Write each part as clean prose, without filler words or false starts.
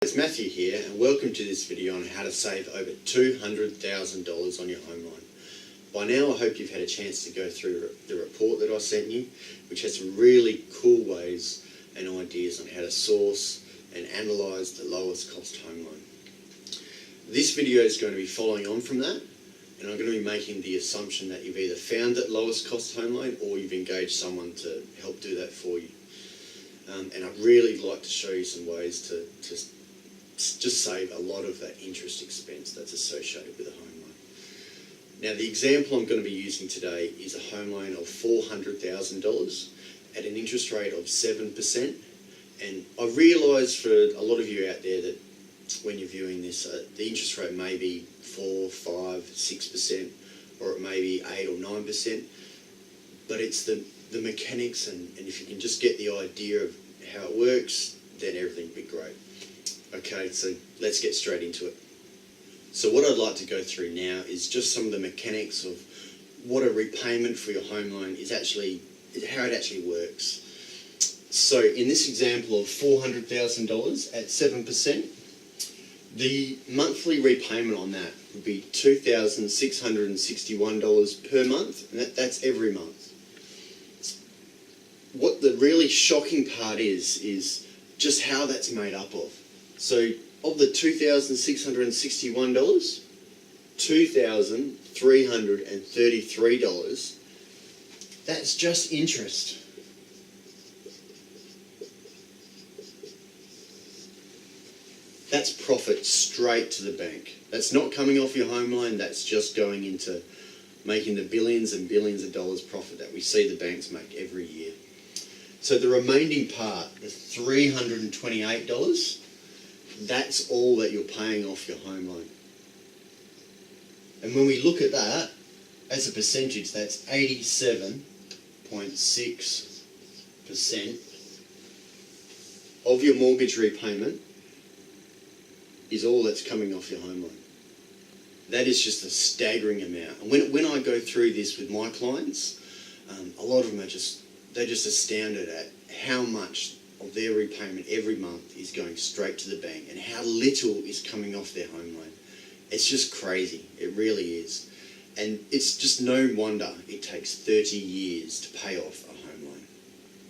It's Matthew here, and welcome to this video on how to save over $200,000 on your home loan. By now I hope you've had a chance to go through the report that I sent you, which has some really cool ways and ideas on how to source and analyse the lowest cost home loan. This video is going to be following on from that, and I'm going to be making the assumption that you've either found that lowest cost home loan or you've engaged someone to help do that for you. And I'd really like to show you some ways to just save a lot of that interest expense that's associated with a home loan. Now, the example I'm going to be using today is a home loan of $400,000 at an interest rate of 7%. And I realise for a lot of you out there that when you're viewing this, the interest rate may be 4, 5, 6%, or it may be 8 or 9%. But it's the mechanics, and if you can just get the idea of how it works, then everything will be great. Okay, so let's get straight into it. So what I'd like to go through now is just some of the mechanics of what a repayment for your home loan is actually, how it actually works. So in this example of $400,000 at 7%, the monthly repayment on that would be $2,661 per month, and that's every month. What the really shocking part is just how that's made up of. So of the $2,661, $2,333, that's just interest. That's profit straight to the bank. That's not coming off your home loan, that's just going into making the billions and billions of dollars profit that we see the banks make every year. So the remaining part, the $328, that's all that you're paying off your home loan. And when we look at that, as a percentage, that's 87.6% of your mortgage repayment is all that's coming off your home loan. That is just a staggering amount. And when I go through this with my clients, a lot of them are they're just astounded at how much of their repayment every month is going straight to the bank and how little is coming off their home loan. It's just crazy. It really is. And it's just no wonder it takes 30 years to pay off a home loan.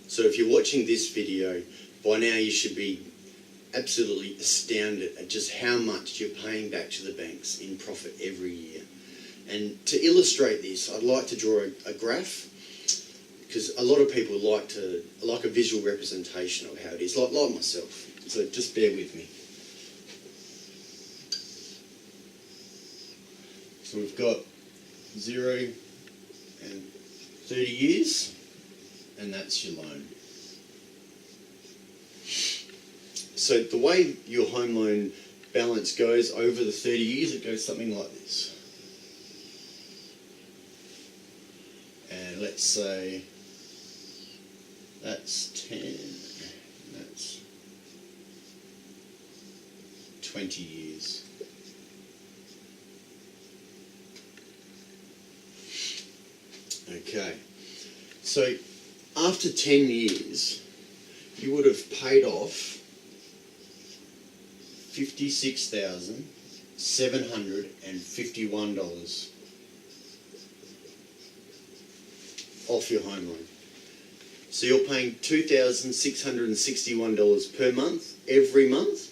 So if you're watching this video, by now you should be absolutely astounded at just how much you're paying back to the banks in profit every year. And to illustrate this, I'd like to draw a graph, because a lot of people like a visual representation of how it is, like myself. So just bear with me. So we've got 0 and 30 years, and that's your loan. So the way your home loan balance goes over the 30 years, it goes something like this. And let's say that's 10, that's 20 years. Okay, so after 10 years, you would have paid off $56,751 off your home loan. So you're paying $2,661 per month, every month,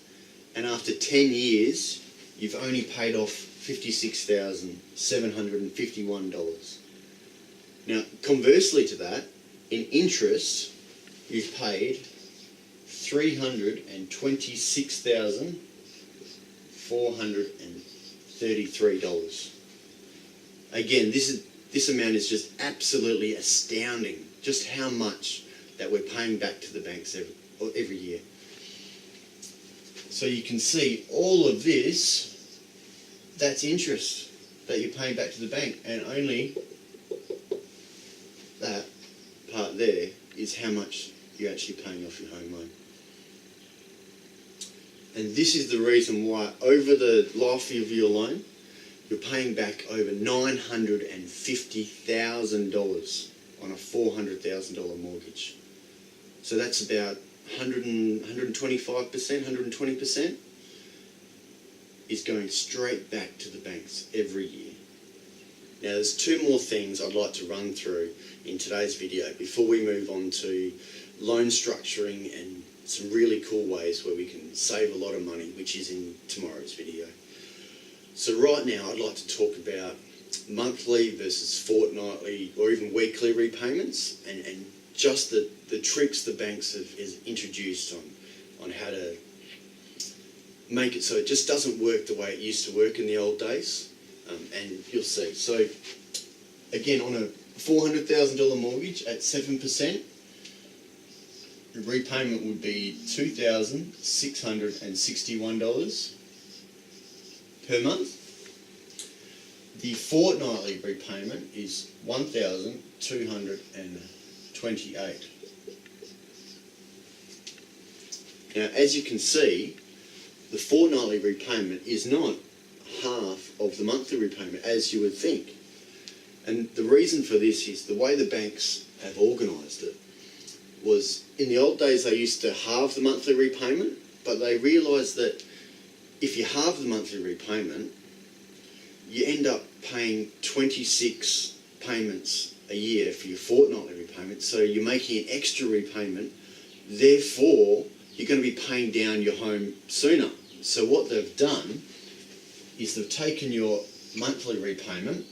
and after 10 years, you've only paid off $56,751. Now, conversely to that, in interest, you've paid $326,433. Again, this amount is just absolutely astounding, just how much that we're paying back to the banks every year. So you can see all of this, that's interest that you're paying back to the bank, and only that part there is how much you're actually paying off your home loan. And this is the reason why over the life of your loan, you're paying back over $950,000 on a $400,000 mortgage. So that's about 125%, 120%. is going straight back to the banks every year. Now there's two more things I'd like to run through in today's video before we move on to loan structuring and some really cool ways where we can save a lot of money, which is in tomorrow's video. So right now I'd like to talk about monthly versus fortnightly or even weekly repayments and just the tricks the banks have introduced on how to make it so it just doesn't work the way it used to work in the old days. And you'll see. So again, on a $400,000 mortgage at 7%, the repayment would be $2,661 per month. The fortnightly repayment is $1,228. Now, as you can see, the fortnightly repayment is not half of the monthly repayment, as you would think. And the reason for this is the way the banks have organised it was, in the old days they used to halve the monthly repayment, but they realised that if you halve the monthly repayment, you end up paying 26 payments a year for your fortnightly repayment, so you're making an extra repayment, therefore you're going to be paying down your home sooner. So what they've done is they've taken your monthly repayment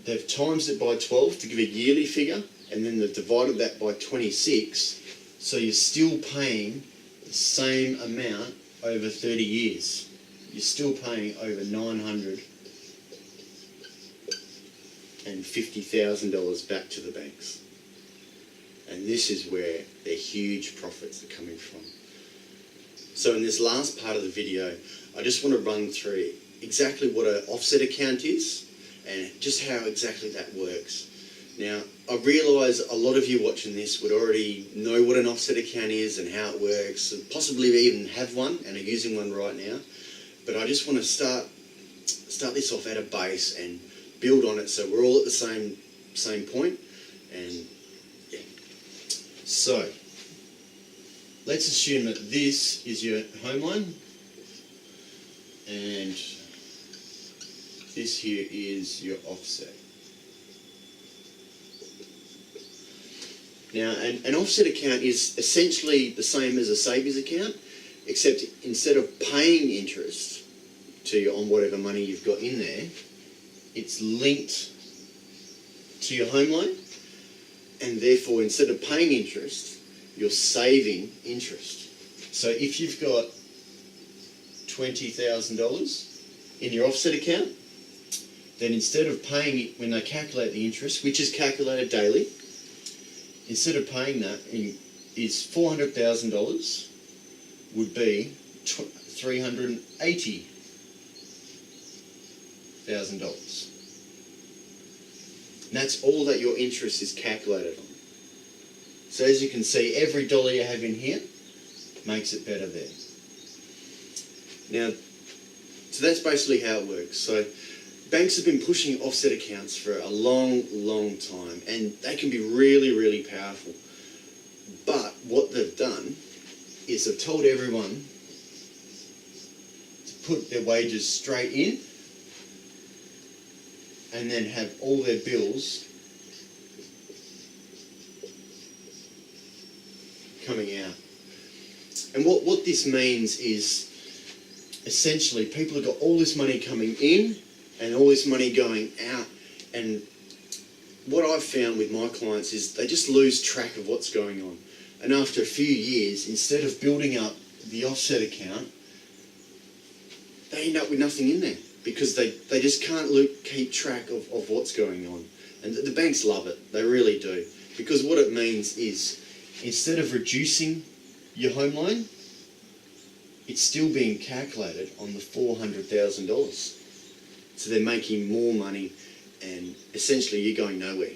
they've times it by 12 to give a yearly figure, and then they've divided that by 26, so you're still paying the same amount over 30 years. You're still paying over $950,000 back to the banks. And this is where their huge profits are coming from. So in this last part of the video, I just want to run through exactly what an offset account is and just how exactly that works. Now, I realise a lot of you watching this would already know what an offset account is and how it works, and possibly even have one and are using one right now. But I just want to start this off at a base and build on it so we're all at the same point. And yeah. So let's assume that this is your home loan and this here is your offset. Now, an offset account is essentially the same as a savings account, except instead of paying interest to you on whatever money you've got in there, it's linked to your home loan, and therefore instead of paying interest, you're saving interest. So if you've got $20,000 in your offset account, then instead of paying it when they calculate the interest, which is calculated daily, instead of paying that, is $400,000 would be $380,000. And that's all that your interest is calculated on. So as you can see, every dollar you have in here makes it better there. Now, so that's basically how it works. So banks have been pushing offset accounts for a long, long time, and they can be really, really powerful. But what they've done is they've told everyone to put their wages straight in and then have all their bills coming out. And what this means is essentially people have got all this money coming in and all this money going out, and what I've found with my clients is they just lose track of what's going on. And after a few years, instead of building up the offset account, they end up with nothing in there because they just can't keep track of what's going on. And the banks love it, they really do, because what it means is instead of reducing your home loan, it's still being calculated on the $400,000. So they're making more money, and essentially you're going nowhere.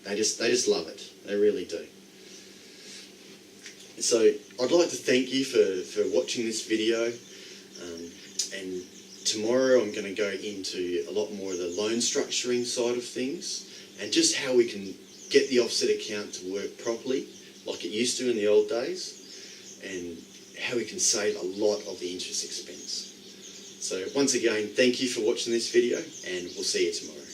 They just love it. They really do. So I'd like to thank you for watching this video. And tomorrow I'm going to go into a lot more of the loan structuring side of things and just how we can get the offset account to work properly like it used to in the old days. and how we can save a lot of the interest expense. So once again, thank you for watching this video, and we'll see you tomorrow.